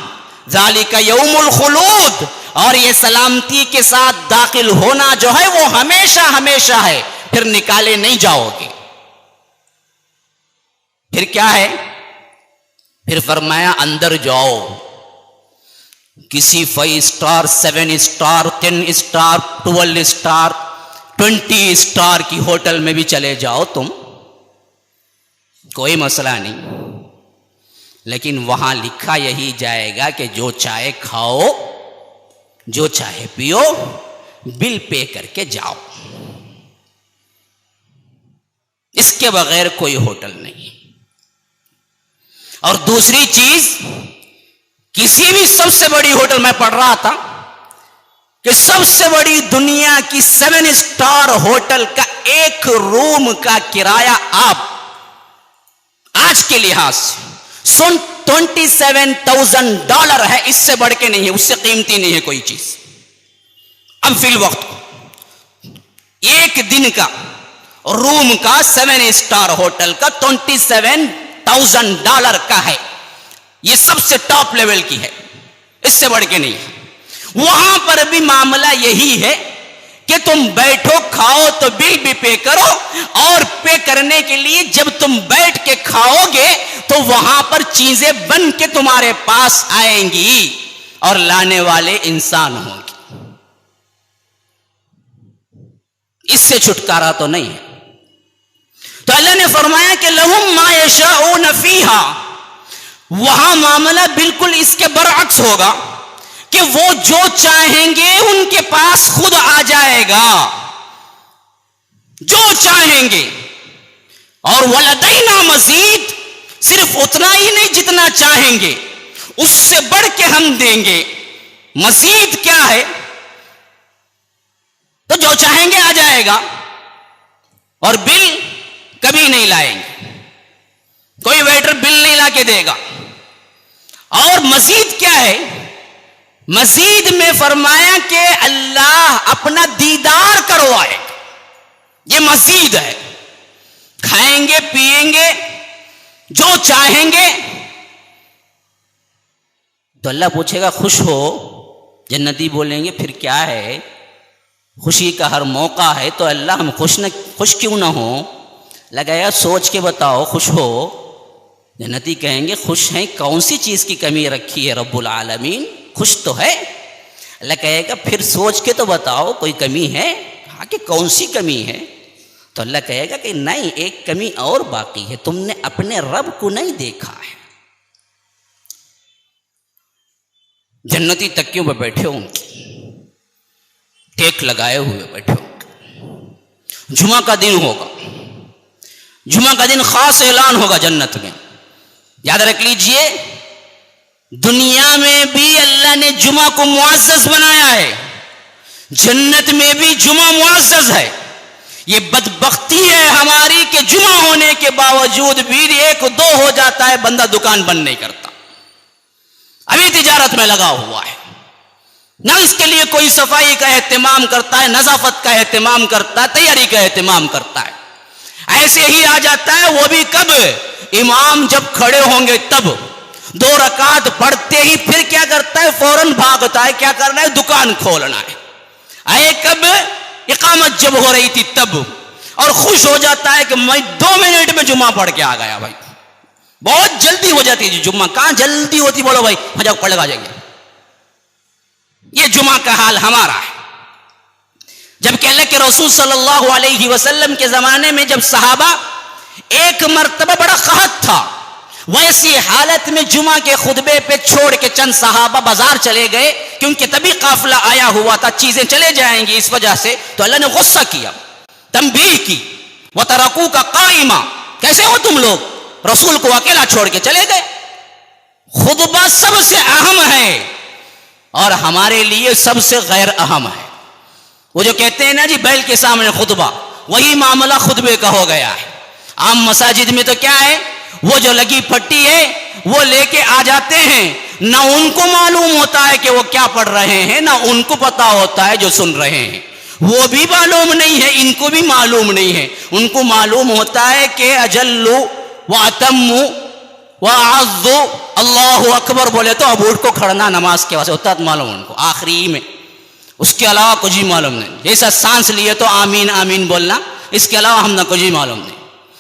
ذالک یوم الخلود، اور یہ سلامتی کے ساتھ داخل ہونا جو ہے وہ ہمیشہ ہمیشہ ہے، پھر نکالے نہیں جاؤ گے۔ پھر کیا ہے؟ پھر فرمایا اندر جاؤ، کسی 5 star 7 star 10 star 12 star 20 star کی ہوٹل میں بھی چلے جاؤ تم، کوئی مسئلہ نہیں، لیکن وہاں لکھا یہی جائے گا کہ جو چاہے کھاؤ، جو چاہے پیو، بل پے کر کے جاؤ، اس کے بغیر کوئی ہوٹل نہیں۔ اور دوسری چیز، کسی بھی سب سے بڑی ہوٹل، میں پڑھ رہا تھا کہ سب سے بڑی دنیا کی 7 اسٹار ہوٹل کا ایک روم کا کرایہ آپ آج کے لحاظ سے $27,000 ہے، اس سے بڑھ کے نہیں ہے، اس سے قیمتی نہیں ہے کوئی چیز۔ اب فی الوقت ایک دن کا روم کا 7 اسٹار ہوٹل کا $27,000 کا ہے، یہ سب سے ٹاپ لیول کی ہے، اس سے بڑھ کے نہیں ہے۔ وہاں پر بھی معاملہ یہی ہے کہ تم بیٹھو کھاؤ تو بل بھی پے کرو، اور پے کرنے کے لیے جب تم بیٹھ کے کھاؤ گے تو وہاں پر چیزیں بن کے تمہارے پاس آئیں گی اور لانے والے انسان ہوں گے، اس سے چھٹکارا تو نہیں ہے۔ تو اللہ نے فرمایا کہ لہم ما یشاؤون فیہا، وہاں معاملہ بالکل اس کے برعکس ہوگا کہ وہ جو چاہیں گے ان کے پاس خود آ جائے گا، جو چاہیں گے۔ اور ولدینا مزید، صرف اتنا ہی نہیں جتنا چاہیں گے، اس سے بڑھ کے ہم دیں گے۔ مزید کیا ہے؟ تو جو چاہیں گے آ جائے گا، اور بل کبھی نہیں لائیں گے، کوئی ویٹر بل نہیں لا کے دے گا۔ اور مزید کیا ہے؟ مزید میں فرمایا کہ اللہ اپنا دیدار کروائے گا، یہ مزید ہے۔ کھائیں گے پیئیں گے جو چاہیں گے، تو اللہ پوچھے گا خوش ہو؟ جنتی بولیں گے پھر کیا ہے، خوشی کا ہر موقع ہے، تو اللہ ہم خوش کیوں نہ ہوں؟ لگایا سوچ کے بتاؤ خوش ہو؟ جنتی کہیں گے خوش ہیں، کون سی چیز کی کمی رکھی ہے رب العالمین، خوش تو ہے۔ اللہ کہے گا پھر سوچ کے تو بتاؤ کوئی کمی ہے؟ کہا کہ کون سی کمی ہے؟ تو اللہ کہے گا کہ نہیں، ایک کمی اور باقی ہے، تم نے اپنے رب کو نہیں دیکھا ہے۔ جنتی تکیوں پہ بیٹھے ہوں گے، ٹیک لگائے ہوئے بیٹھے ہوں گے، جمعہ کا دن ہوگا، جمعہ کا دن خاص اعلان ہوگا جنت میں۔ یاد رکھ لیجئے، دنیا میں بھی اللہ نے جمعہ کو معزز بنایا ہے، جنت میں بھی جمعہ معزز ہے۔ یہ بدبختی ہے ہماری کہ جمعہ ہونے کے باوجود بھی 1-2 ہو جاتا ہے، بندہ دکان بند نہیں کرتا، ابھی تجارت میں لگا ہوا ہے، نہ اس کے لیے کوئی صفائی کا اہتمام کرتا ہے، نظافت کا اہتمام کرتا ہے، تیاری کا اہتمام کرتا ہے۔ ایسے ہی آ جاتا ہے، وہ بھی کب؟ امام جب کھڑے ہوں گے تب 2 رکعت پڑھتے ہی پھر کیا کرتا ہے؟ فوراً بھاگتا ہے، کیا کرنا ہے؟ دکان کھولنا ہے۔ آئے کب؟ اقامت جب ہو رہی تھی تب، اور خوش ہو جاتا ہے کہ میں 2 منٹ میں جمعہ پڑھ کے آ گیا۔ بھائی بہت جلدی ہو جاتی ہے جمعہ، کہاں جلدی ہوتی؟ بولو بھائی مجھے پڑھ لگا جائیں گے۔ یہ جمعہ کا حال ہمارا ہے، جبکہ اللہ کے رسول صلی اللہ علیہ وسلم کے زمانے میں جب صحابہ ایک مرتبہ بڑا قحط تھا، ویسی حالت میں جمعہ کے خطبے پہ چھوڑ کے چند صحابہ بازار چلے گئے، کیونکہ تبھی قافلہ آیا ہوا تھا، چیزیں چلے جائیں گی اس وجہ سے۔ تو اللہ نے غصہ کیا، تنبیہ کی، وَتَرَكُوكَ قَائِمًا، کیسے ہو تم لوگ، رسول کو اکیلا چھوڑ کے چلے گئے۔ خطبہ سب سے اہم ہے اور ہمارے لیے سب سے غیر اہم ہے۔ وہ جو کہتے ہیں نا جی بیل کے سامنے خطبہ، وہی معاملہ خطبے کا ہو گیا ہے۔ عام مساجد میں تو کیا ہے، وہ جو لگی پھٹی ہے وہ لے کے آ جاتے ہیں، نہ ان کو معلوم ہوتا ہے کہ وہ کیا پڑھ رہے ہیں، نہ ان کو پتا ہوتا ہے جو سن رہے ہیں، وہ بھی معلوم نہیں ہے، ان کو بھی معلوم نہیں ہے۔ ان کو معلوم ہوتا ہے کہ اجلو واتمو وَأَعَذُّ اللہ اکبر بولے تو اب اٹھ کو کھڑنا نماز کے واسطے ہوتا معلوم ان کو آخری میں، اس کے علاوہ کچھ ہی معلوم نہیں. جیسا سانس لیے تو آمین آمین بولنا، اس کے علاوہ ہم نہ کچھ ہی معلوم نہیں.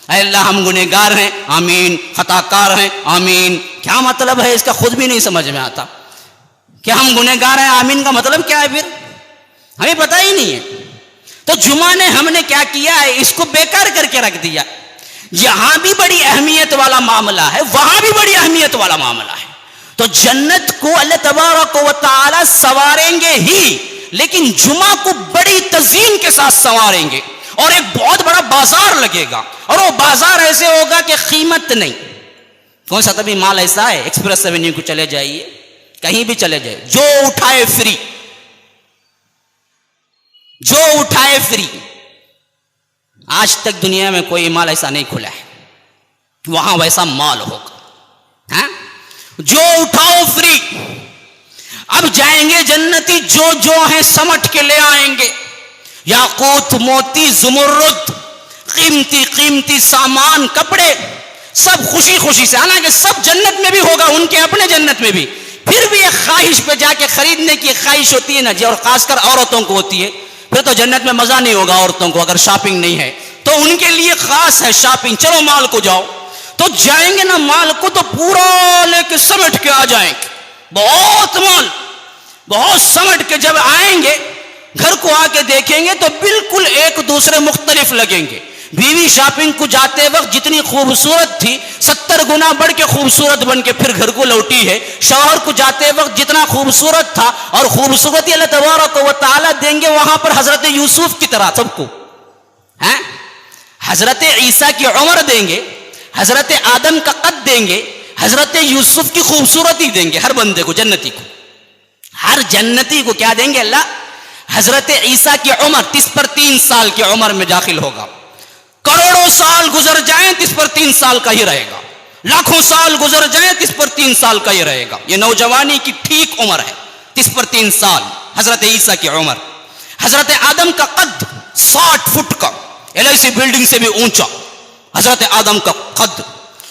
اے اللہ ہم گنہگار ہیں آمین، خطا کار ہیں آمین. کیا مطلب ہے اس کا خود بھی نہیں سمجھ میں آتا کہ ہم گنہگار ہیں آمین کا مطلب کیا ہے، پھر ہمیں پتہ ہی نہیں ہے. تو جمعہ نے ہم نے کیا کیا ہے، اس کو بیکار کر کے رکھ دیا. یہاں بھی بڑی اہمیت والا معاملہ ہے، وہاں بھی بڑی اہمیت والا معاملہ ہے. تو جنت کو اللہ تبارک و تعالی سواریں گے ہی، لیکن جمعہ کو بڑی تزئین کے ساتھ سواریں گے، اور ایک بہت بڑا بازار لگے گا، اور وہ بازار ایسے ہوگا کہ قیمت نہیں. کون سا تبھی مال ایسا ہے، ایکسپریس ایونیو کو چلے جائیے، کہیں بھی چلے جائے، جو اٹھائے فری، جو اٹھائے فری. آج تک دنیا میں کوئی مال ایسا نہیں کھلا ہے، وہاں ویسا مال ہوگا. ہاں جو اٹھاؤ فری. اب جائیں گے جنتی، جو ہیں سمٹ کے لے آئیں گے، یاقوت موتی زمرد، قیمتی قیمتی سامان کپڑے، سب خوشی خوشی سے. حالانکہ سب جنت میں بھی ہوگا، ان کے اپنے جنت میں بھی، پھر بھی ایک خواہش پہ جا کے خریدنے کی خواہش ہوتی ہے نا جی، اور خاص کر عورتوں کو ہوتی ہے. پھر تو جنت میں مزہ نہیں ہوگا عورتوں کو اگر شاپنگ نہیں ہے، تو ان کے لیے خاص ہے شاپنگ. چلو مال کو جاؤ، تو جائیں گے نا مال کو تو پورا لے کے سمٹ کے آ جائیں گے. بہت مال، بہت سمٹ کے جب آئیں گے گھر کو آ کے دیکھیں گے تو بالکل ایک دوسرے مختلف لگیں گے. بیوی شاپنگ کو جاتے وقت جتنی خوبصورت تھی 70 گنا بڑھ کے خوبصورت بن کے پھر گھر کو لوٹی ہے. شوہر کو جاتے وقت جتنا خوبصورت تھا، اور خوبصورتی اللہ تبارک و تعالیٰ دیں گے وہاں پر حضرت یوسف کی طرح سب کو. حضرت عیسیٰ کی عمر دیں گے، حضرت آدم کا قد دیں گے، حضرت یوسف کی خوبصورتی دیں گے. ہر بندے کو، جنتی کو، ہر جنتی کو کیا دیں گے اللہ؟ حضرت عیسیٰ کی عمر 30 پر 3 سال کی عمر میں داخل ہوگا. کروڑوں سال گزر جائیں 30 پر 3 سال کا ہی رہے گا. لاکھوں سال گزر جائیں 30 پر 3 سال کا ہی رہے گا. یہ نوجوانی کی ٹھیک عمر ہے، 30 پر 3 سال حضرت عیسیٰ کی عمر. حضرت آدم کا قد 60 فٹ کا، LIC بلڈنگ سے بھی اونچا. حضرت آدم کا قد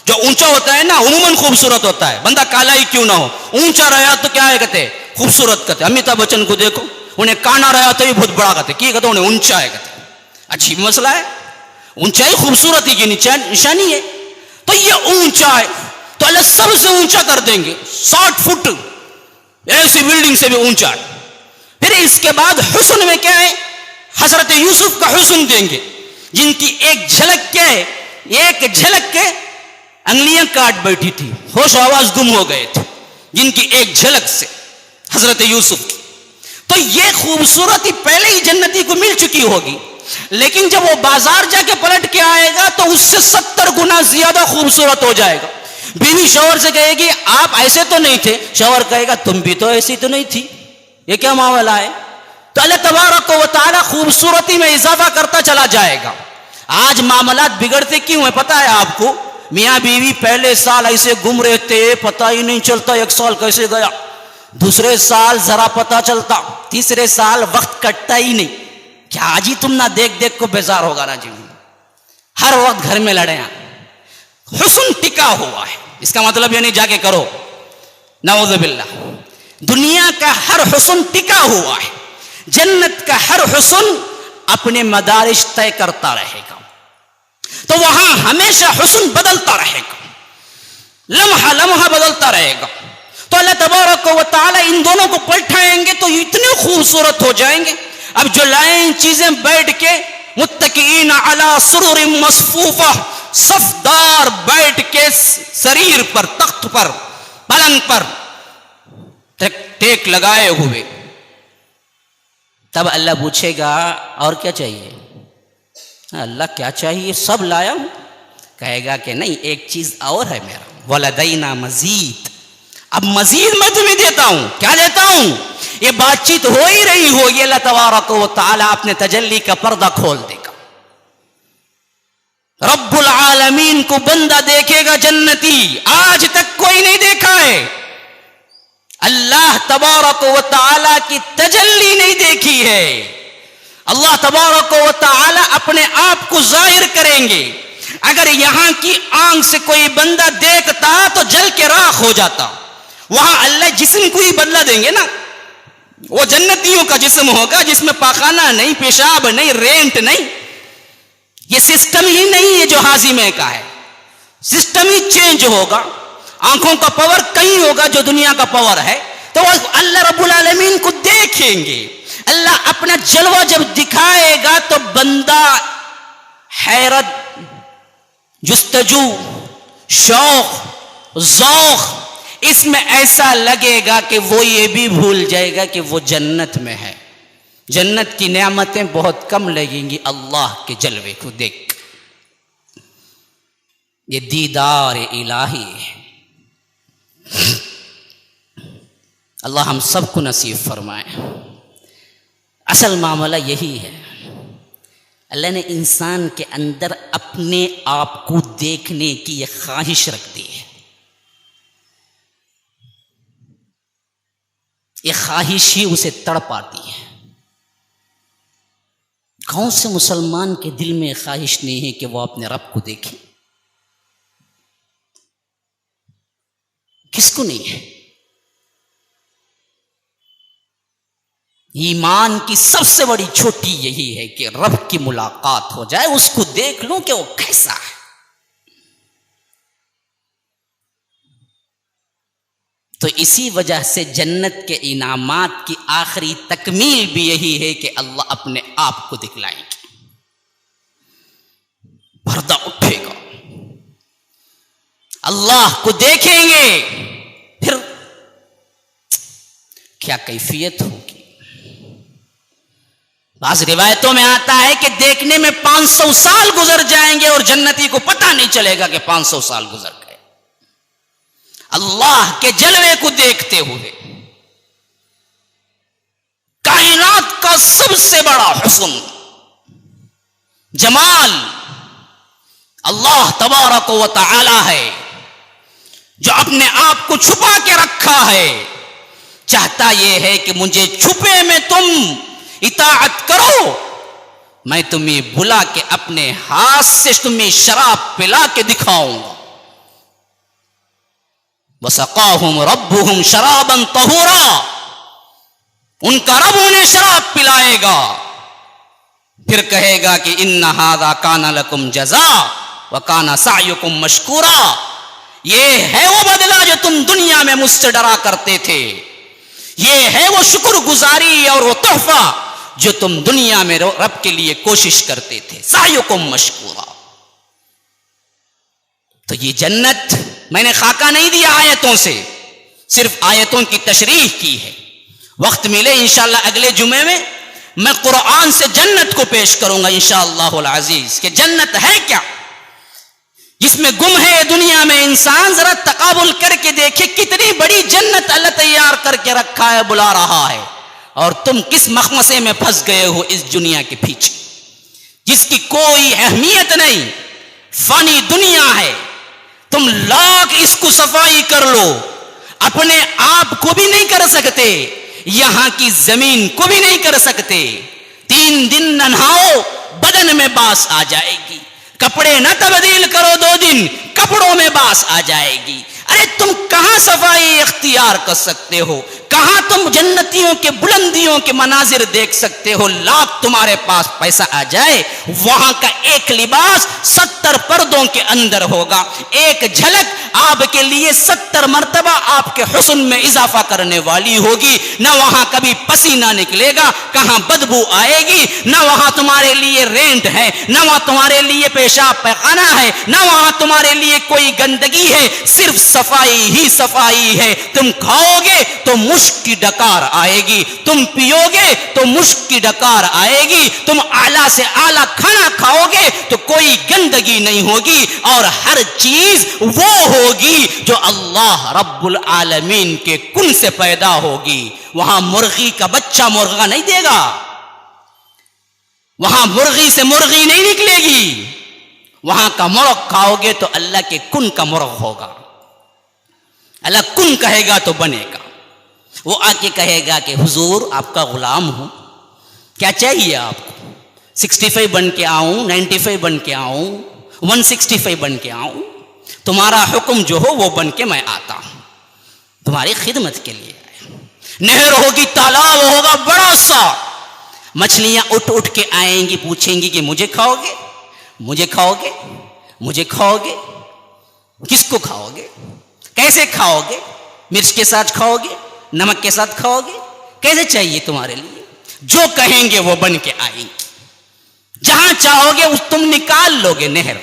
جو اونچا ہوتا ہے نا عموماً خوبصورت ہوتا ہے، بندہ کالا ہی کیوں نہ ہو، اونچا رہا تو کیا ہے کہتے خوبصورت کہتے. امیتابھ بچن کو دیکھو، انہیں کانا رہا تو بھی بہت بڑا کہتے، کی کہتے انہیں اونچا ہے کہتے. عجیب مسئلہ ہے، اونچائی خوبصورتی کی نشانی ہے. تو یہ اونچا ہے تو اللہ سب سے اونچا کر دیں گے، 60 فٹ ایسی بلڈنگ سے بھی اونچا ہے. پھر اس کے بعد حسن میں کیا ہے، حضرت یوسف کا حسن دیں گے، جن کی ایک جھلک کیا ہے، ایک جھلک کے انگلیاں کاٹ بیٹھی تھی، ہوش آواز گم ہو گئے تھے، جن کی ایک جھلک سے حضرت یوسف کی. تو یہ خوبصورتی پہلے ہی جنتی کو مل چکی ہوگی، لیکن جب وہ بازار جا کے پلٹ کے آئے گا تو اس سے 70 گنا زیادہ خوبصورت ہو جائے گا. بیوی شوہر سے کہے گی آپ ایسے تو نہیں تھے، شوہر کہے گا تم بھی تو ایسی تو نہیں تھی، یہ کیا معاملہ ہے. تو اللہ تبارک و تعالی خوبصورتی میں اضافہ کرتا چلا جائے گا. آج معاملات بگڑتے کیوں ہیں پتہ ہے آپ کو؟ میاں بیوی پہلے سال ایسے گم رہتے، پتہ ہی نہیں چلتا 1 سال کیسے گیا، دوسرے سال ذرا پتہ چلتا، تیسرے سال وقت کٹتا ہی نہیں. کیا آج ہی تم نہ دیکھ دیکھ کو بیزار ہوگا نا جی، ہر وقت گھر میں لڑے ہیں. حسن ٹکا ہوا ہے، اس کا مطلب یہ نہیں جا کے کرو، نعوذ باللہ. دنیا کا ہر حسن ٹکا ہوا ہے، جنت کا ہر حسن اپنے مدارج طے کرتا رہے گا. تو وہاں ہمیشہ حسن بدلتا رہے گا، لمحہ لمحہ بدلتا رہے گا. تو اللہ تبارک و تعالی ان دونوں کو پلٹائیں گے تو اتنے خوبصورت ہو جائیں گے. اب جو لائن چیزیں بیٹھ کے متکئین علی سرر مصفوفہ، صفدار بیٹھ کے سریر پر، تخت پر، پلنگ پر ٹیک لگائے ہوئے. تب اللہ پوچھے گا اور کیا چاہیے؟ اللہ کیا چاہیے؟ سب لایا ہوں. کہے گا کہ نہیں ایک چیز اور ہے میرا، ولدینا مزید، اب مزید میں تمہیں دیتا ہوں. کیا دیتا ہوں؟ یہ بات چیت ہو ہی رہی ہوگی، اللہ تبارک و تعالی اپنے تجلی کا پردہ کھول دے گا. رب العالمین کو بندہ دیکھے گا جنتی، آج تک کوئی نہیں دیکھا ہے. اللہ تبارک و تعالی کی تجلی نہیں دیکھی ہے. اللہ تبارک و تعالی اپنے آپ کو ظاہر کریں گے. اگر یہاں کی آنکھ سے کوئی بندہ دیکھتا کرتا تو جل کے راکھ ہو جاتا. وہاں اللہ جسم کو ہی بدلا دیں گے نا. وہ جنتیوں کا جسم ہوگا جس میں پاخانہ نہیں, پیشاب نہیں, رینٹ نہیں. یہ سسٹم ہی نہیں ہے جو ہاضمے کا ہے, سسٹم ہی چینج ہوگا. آنکھوں کا پاور کہیں ہوگا جو دنیا کا پاور ہے. تو وہ اللہ رب العالمین کو دیکھیں گے. اللہ اپنا جلوہ جب دکھائے گا تو بندہ حیرت, جستجو, شوق, ذوق اس میں ایسا لگے گا کہ وہ یہ بھی بھول جائے گا کہ وہ جنت میں ہے. جنت کی نعمتیں بہت کم لگیں گی اللہ کے جلوے کو دیکھ. یہ دیدار الہی ہے. اللہ ہم سب کو نصیب فرمائے. اصل معاملہ یہی ہے, اللہ نے انسان کے اندر اپنے آپ کو دیکھنے کی یہ خواہش رکھ دی ہے. یہ خواہش ہی اسے تڑپاتی ہے. کون سے مسلمان کے دل میں خواہش نہیں ہے کہ وہ اپنے رب کو دیکھے؟ کس کو نہیں ہے؟ ایمان کی سب سے بڑی چھوٹی یہی ہے کہ رب کی ملاقات ہو جائے, اس کو دیکھ لوں کہ وہ کیسا ہے. تو اسی وجہ سے جنت کے انعامات کی آخری تکمیل بھی یہی ہے کہ اللہ اپنے آپ کو دکھلائیں گے. پردہ اٹھے گا, اللہ کو دیکھیں گے, پھر کیا کیفیت ہوگی. بعض روایتوں میں آتا ہے کہ دیکھنے میں 500 سال گزر جائیں گے اور جنتی کو پتہ نہیں چلے گا کہ 500 سال گزر گئے. اللہ کے جلوے کو دیکھتے ہوئے. کائنات کا سب سے بڑا حسن, جمال اللہ تبارک و تعالی ہے, جو اپنے آپ کو چھپا کے رکھا ہے. چاہتا یہ ہے کہ مجھے چھپے میں تم اطاعت کرو, میں تمہیں بلا کے اپنے ہاتھ سے تمہیں شراب پلا کے دکھاؤں گا. وَسَقَاهُمْ رَبُّهُمْ شَرَابًا طَهُورًا, ان کا رب انہیں شراب پلائے گا. پھر کہے گا کہ إِنَّ هَذَا كَانَ لَكُمْ جَزَاءً وَكَانَ سَعْيُكُمْ مَشْكُورًا. یہ ہے وہ بدلہ جو تم دنیا میں مجھ سے ڈرا کرتے تھے. یہ ہے وہ شکر گزاری اور وہ تحفہ جو تم دنیا میں رب کے لیے کوشش کرتے تھے. سعیکم مشکورا. تو یہ جنت میں نے خاکہ نہیں دیا آیتوں سے, صرف آیتوں کی تشریح کی ہے. وقت ملے انشاءاللہ اگلے جمعے میں قرآن سے جنت کو پیش کروں گا انشاءاللہ العزیز کہ جنت ہے کیا. جس میں گم ہے دنیا میں انسان, ذرا تقابل کر کے دیکھے کتنی بڑی جنت اللہ تیار کر کے رکھا ہے, بلا رہا ہے, اور تم کس مخمصے میں پھنس گئے ہو اس دنیا کے پیچھے جس کی کوئی اہمیت نہیں. فانی دنیا ہے, تم لاکھ اس کو صفائی کر لو, اپنے آپ کو بھی نہیں کر سکتے, یہاں کی زمین کو بھی نہیں کر سکتے. 3 دن نہ نہاؤ بدن میں باس آ جائے گی, کپڑے نہ تبدیل کرو 2 دن کپڑوں میں باس آ جائے گی. ارے تم کہاں صفائی اختیار کر سکتے ہو, کہاں تم جنتیوں کے بلندیوں کے مناظر دیکھ سکتے ہو. لاکھ تمہارے پاس پیسہ آ جائے, وہاں کا ایک لباس 70 پردوں کے اندر ہوگا. ایک جھلک آپ کے لیے 70 مرتبہ آپ کے حسن میں اضافہ کرنے والی ہوگی. نہ وہاں کبھی پسینہ نکلے گا, کہاں بدبو آئے گی, نہ وہاں تمہارے لیے رینٹ ہے, نہ وہاں تمہارے لیے پیشاب پیخانہ ہے, نہ وہاں تمہارے لیے کوئی گندگی ہے, صرف صفائی ہی صفائی ہے. تم کھاؤ گے تو مشک کی ڈکار آئے گی, تم پیو گے تو مشک کی ڈکار آئے گی, تم اعلیٰ سے اعلیٰ کھانا کھاؤ گے تو کوئی گندگی نہیں ہوگی, اور ہر چیز وہ ہوگی جو اللہ رب العالمین کے کن سے پیدا ہوگی. وہاں مرغی کا بچہ مرغا نہیں دے گا, وہاں مرغی سے مرغی نہیں نکلے گی. وہاں کا مرغ کھاؤ گے تو اللہ کے کن کا مرغ ہوگا. اللہ کن کہے گا تو بنے گا. وہ آ کے کہے گا کہ حضور آپ کا غلام ہوں, کیا چاہیے آپ کو؟ 65 بن کے آؤں, 95 بن کے آؤں, 165 بن کے آؤں, تمہارا حکم جو ہو وہ بن کے میں آتا ہوں، تمہاری خدمت کے لیے آیا۔ نہر ہوگی، تالاب ہوگا بڑا سا، مچھلیاں اٹھ اٹھ کے آئیں گی، پوچھیں گی کہ مجھے کھاؤ گے، مجھے کھاؤ گے، مجھے کھاؤ گے؟ کس کو کھاؤ گے؟ کیسے کھاؤ گے؟ مرچ کے ساتھ کھاؤ گے؟ نمک کے ساتھ کھاؤ گے؟ کیسے چاہیے تمہارے لیے؟ جو کہیں گے وہ بن کے آئیں گے، جہاں چاہو گے اس تم نکال لو گے۔ نہر،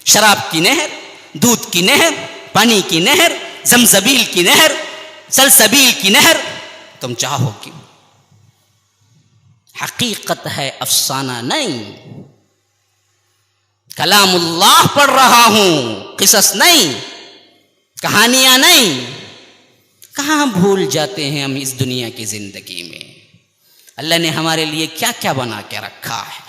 شراب کی نہر، دودھ کی نہر، پانی کی نہر، زمزبیل کی نہر، سلسبیل کی نہر، تم چاہو گے۔ حقیقت ہے، افسانہ نہیں، کلام اللہ پڑھ رہا ہوں، قصص نہیں، کہانیاں نہیں۔ کہاں بھول جاتے ہیں ہم اس دنیا کی زندگی میں اللہ نے ہمارے لیے کیا کیا بنا کے رکھا ہے۔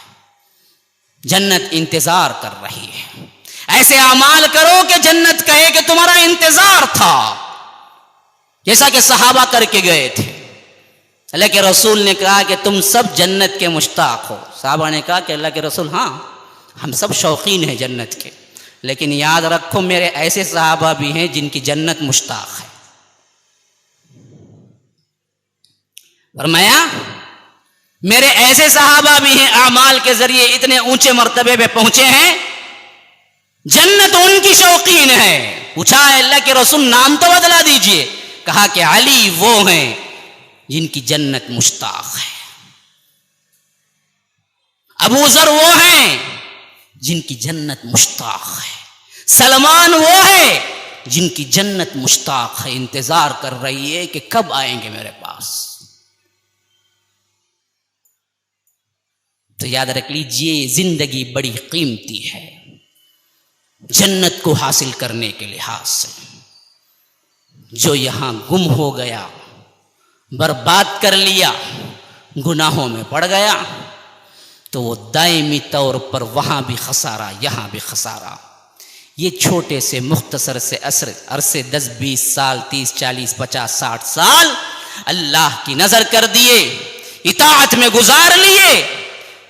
جنت انتظار کر رہی ہے، ایسے اعمال کرو کہ جنت کہے کہ تمہارا انتظار تھا، جیسا کہ صحابہ کر کے گئے تھے۔ اللہ کے رسول نے کہا کہ تم سب جنت کے مشتاق ہو۔ صحابہ نے کہا کہ اللہ کے رسول ہاں ہم سب شوقین ہیں جنت کے، لیکن یاد رکھو میرے ایسے صحابہ بھی ہیں جن کی جنت مشتاق ہے۔ فرمایا میرے ایسے صحابہ بھی ہیں اعمال کے ذریعے اتنے اونچے مرتبے پہ پہنچے ہیں، جنت ان کی شوقین ہے۔ پوچھا اللہ کے رسول نام تو بدلا دیجئے، کہا کہ علی وہ ہیں جن کی جنت مشتاق ہے، ابو ذر وہ ہیں جن کی جنت مشتاق ہے، سلمان وہ ہے جن کی جنت مشتاق ہے، انتظار کر رہی ہے کہ کب آئیں گے میرے پاس۔ تو یاد رکھ لیجئے زندگی بڑی قیمتی ہے جنت کو حاصل کرنے کے لحاظ سے۔ جو یہاں گم ہو گیا، برباد کر لیا، گناہوں میں پڑ گیا، تو وہ دائمی طور پر وہاں بھی خسارہ یہاں بھی خسارہ۔ یہ چھوٹے سے مختصر سے عرصے 10 20 سال 30 40 50 60 سال اللہ کی نظر کر دیے، اطاعت میں گزار لیے،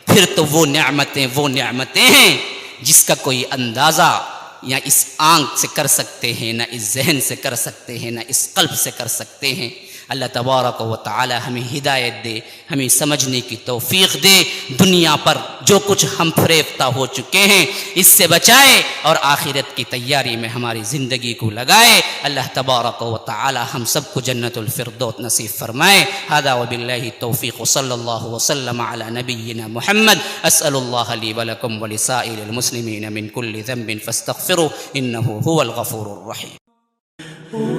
پھر تو وہ نعمتیں ہیں جس کا کوئی اندازہ یا اس آنکھ سے کر سکتے ہیں، نہ اس ذہن سے کر سکتے ہیں، نہ اس قلب سے کر سکتے ہیں۔ اللہ تبارک و تعالی ہمیں ہدایت دے، ہمیں سمجھنے کی توفیق دے، دنیا پر جو کچھ ہم فریفتہ ہو چکے ہیں اس سے بچائے، اور آخرت کی تیاری میں ہماری زندگی کو لگائے۔ اللہ تبارک و تعالی ہم سب کو جنت الفردوس نصیب فرمائے۔ ھذا وباللہ التوفیق، صلی اللہ وسلم علی نبینا محمد۔ اسأل اللہ لی ولکم ولسائر المسلمین من کل ذنب فاستغفروه انه هو الغفور الرحیم۔